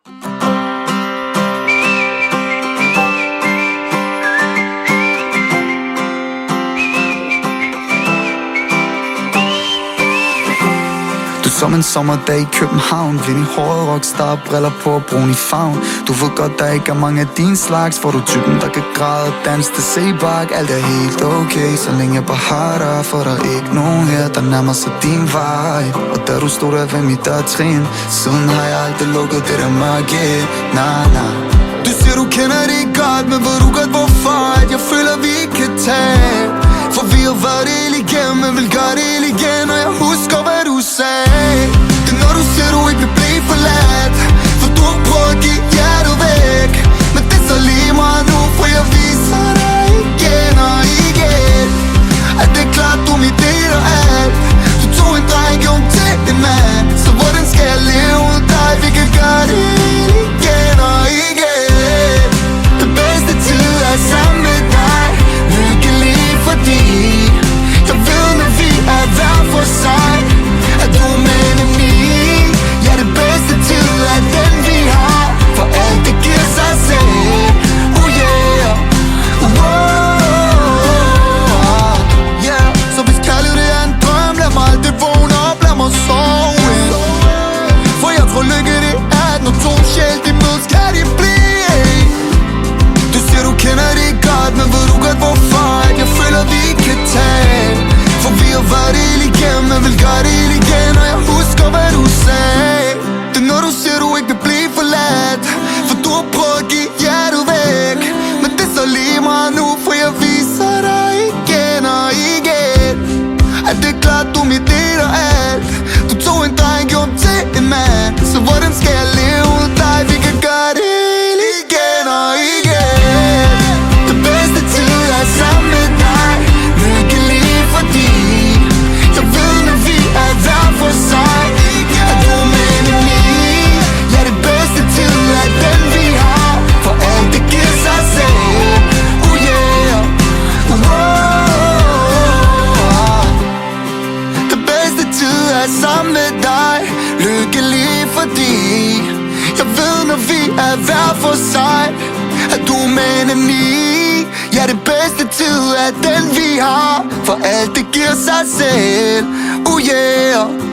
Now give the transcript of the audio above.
Som en sommerdag i København, vind i håret, rockstar, briller på og brun i favn. Du ved godt, der ikke er mange af din slags, for du er typen, der kan græde og danse til sebak. Alt er helt okay, så længe jeg bare har dig, for der er ikke nogen her, der nærmer sig din vej. Og da du stod der ved mit dørtrin, siden har jeg aldrig lukket det der mørke. Nah. Du siger, du kender det godt, men ved du godt hvorfor? At jeg føler, vi ikke kan tage. For vi har været det hele igennem, men vil gøre det hele igen. Og jeg husker, hvad du sagde. Det er når du siger, du ikke vil blive forladt, for du har prøvet at give hjertet væk. Men det er så lige meget nu, for jeg viser dig igen og igen. At det er klart, du er mit del og alt. Du tog en dreng, gjorde om til en mand. Så hvordan skal jeg leve uden dig? Vi kan gøre det igen og igen. Den bedste tid er sammen med dig, lykkelig fordi jeg ved, når vi er hver for sig, at du er med mig. Ja, det bedste tid er den vi har, for alt det giver sig selv. Oh yeah, yeah. Så hvis kærlighed er en drøm, lad mig aldrig vågne op, lad mig sove ind. For jeg tror lykke det er, at når to sjæl de mødes, kan de blive. Du siger du kender det godt, men ved du godt hvorfor? At jeg føler vi ikke kan tage. For vi har været det hele igennem, men vil gøre det hele igen. Og jeg husker hvad du sagde. Det er når du siger du ikke vil blive forladt, for du har prøvet at give hjertet væk. Men det er så lige meget nu, for jeg viser dig igen og igen. At det er klart du er mit del og alt. Du tog en dreng, gjorde om til en mand. Så hvordan skal jeg leve uden dig? Vi kan gøre det hele igen og igen. Den bedste tid er sammen med dig, lykkelig fordi jeg ved, når vi er hver for sig, at du er med mig. Ja, det bedste tid er den vi har, for alt det giver sig selv. Oh yeah, den bedste tid er sammen med dig, lykkelig fordi jeg ved, når vi er hver for sig, at du er med mig. Ja, det bedste tid er den vi har, for alt det giver sig selv. Oh yeah.